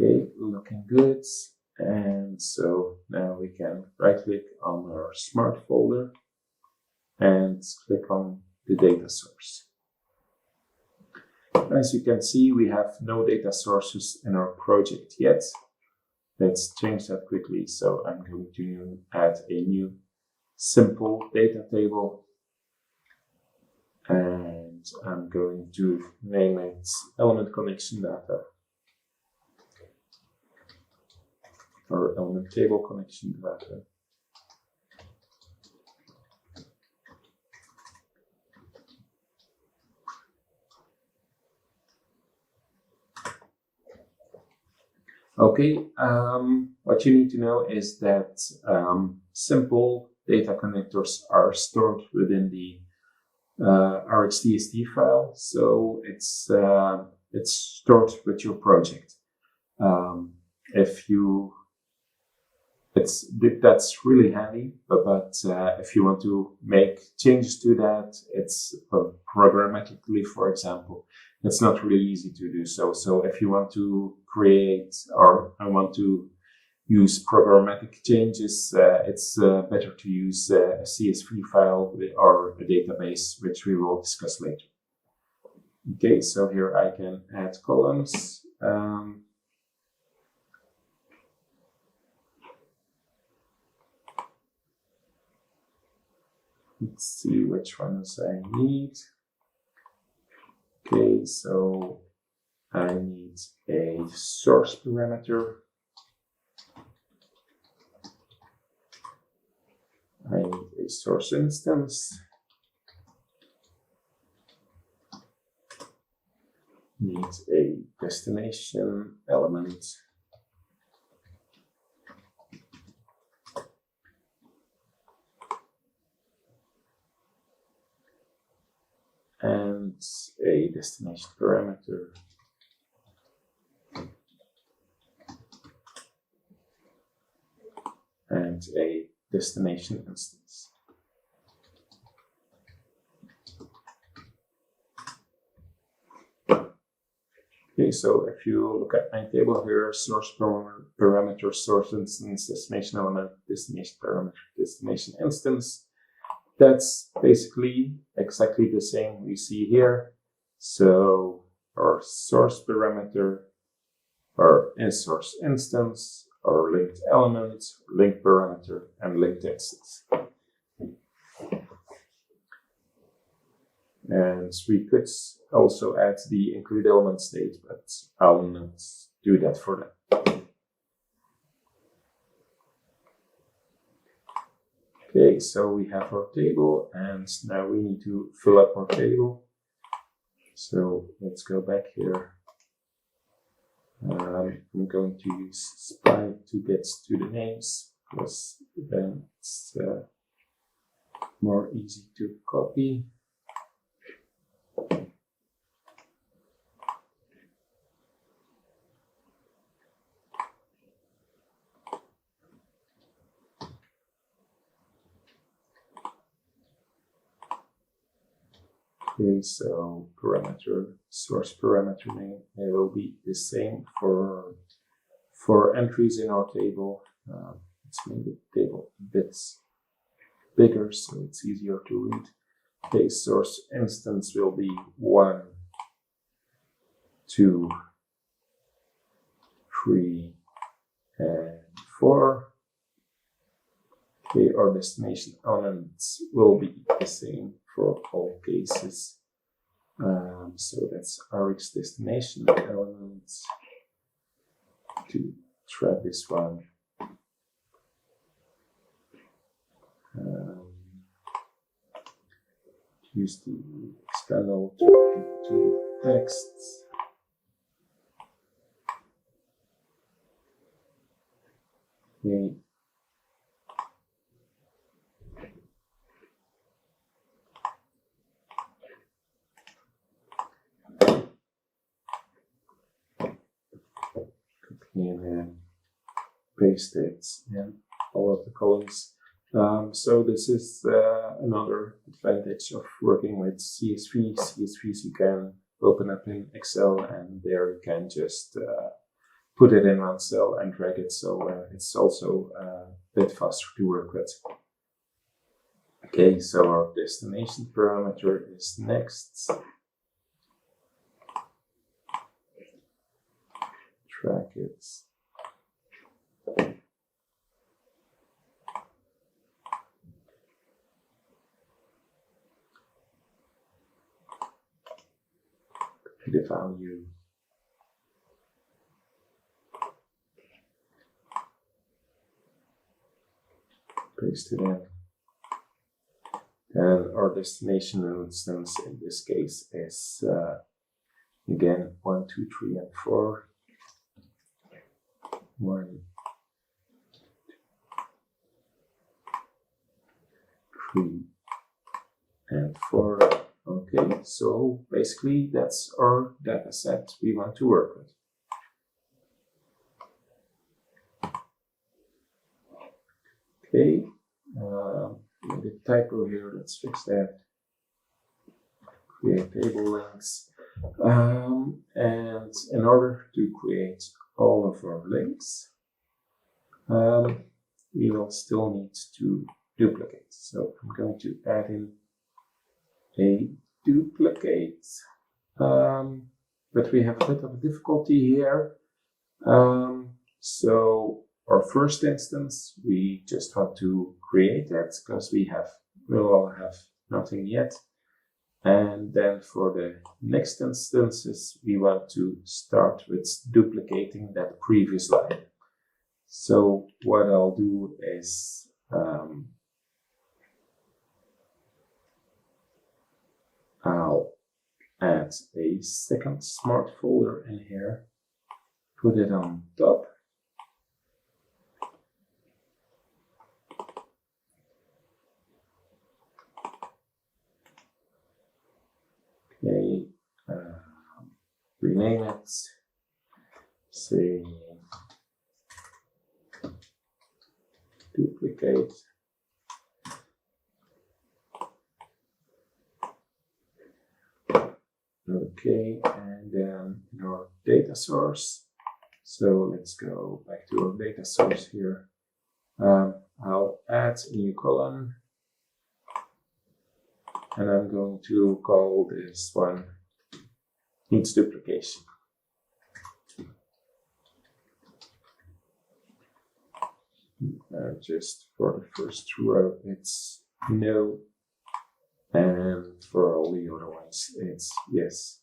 Okay, looking good. And so now we can right click on our smart folder and click on the data source. As you can see, we have no data sources in our project yet. Let's change that quickly. So I'm going to add a new simple data table. And I'm going to name it element connection data or element table connection data. Okay, what you need to know is that simple data connectors are stored within the RxDST file, so it's stored with your project. That's really handy, but if you want to make changes to that, it's programmatically, for example, it's not really easy to do so. So if you want to create or I want to use programmatic changes, it's better to use a CSV file or a database, which we will discuss later. Okay, so here I can add columns. Let's see which ones I need. Okay, so I need a source parameter. I need a source instance. Need a destination element. And a destination parameter. And a destination instance. Okay, so if you look at my table here, source parameter, source instance, destination element, destination parameter, destination instance, that's basically exactly the same we see here. So our source parameter, our source instance, our linked element, linked parameter, and linked instance. And we could also add the include element state, but I'll not do that for now. Okay, so we have our table, and now we need to fill up our table. So let's go back here. I'm going to use spy to get to the names, because then it's more easy to copy. Okay, so parameter, source parameter name, it will be the same for entries in our table. Let's make the table a bit bigger so it's easier to read. Okay, source instance will be 1, 2, 3, and 4. Okay, our destination elements will be the same for all cases. So that's Rx destination elements. To try this one. Use the scalable to text. Okay. And then paste it in all of the columns. So this is another advantage of working with CSVs. CSVs you can open up in Excel, and there you can just put it in one cell and drag it, so it's also a bit faster to work with. Okay, so our destination parameter is next. Track it. The value. Paste it in. And our destination instance in this case is again 1, 2, 3, and 4. 1, 3, and 4. Okay, so basically that's our data set we want to work with. Okay, the typo here, let's fix that. Create table links. And in order to create all of our links, we will still need to duplicate. So I'm going to add in a duplicate, but we have a bit of a difficulty here. So our first instance, we just want to create that because we'll have nothing yet. And then for the next instances, we want to start with duplicating that previous line. So what I'll do is I'll add a second smart folder in here, put it on top. Okay, rename it, say duplicate. Okay, and then in our data source, so let's go back to our data source here. I'll add a new column, and I'm going to call this one needs duplication. Just for the first row, it's no. And for all the other ones, it's yes.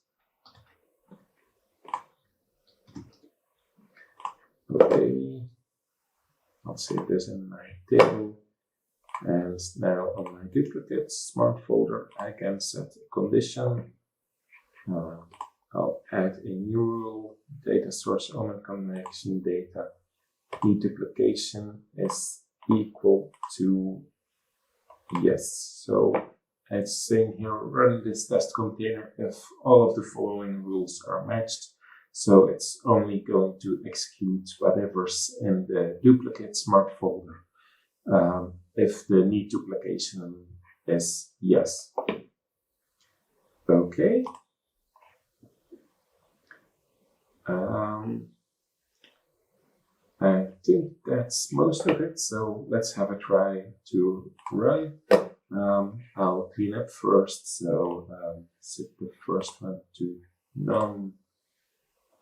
Okay, I'll save this in my table. And now on my duplicate smart folder, I can set a condition. I'll add a new rule, data source element connection data. Deduplication is equal to yes. So it's saying here, run this test container if all of the following rules are matched. So it's only going to execute whatever's in the duplicate smart folder if the need duplication is yes. Okay. I think that's most of it. So let's have a try to run. I'll clean up first, so set the first one to none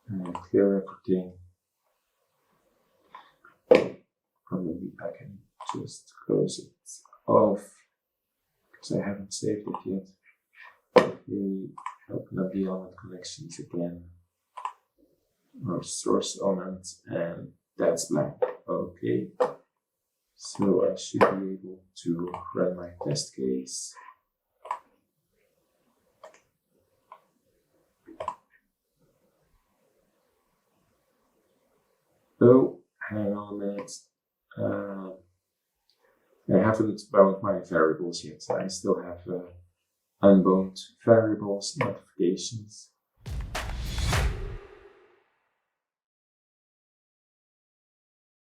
and clear everything. Probably I can just close it off because I haven't saved it yet. We open up the element connections again, our source element, and that's blank. Okay. So I should be able to run my test case. Oh, hang on a minute. I haven't bound my variables yet. I still have unbound variables notifications.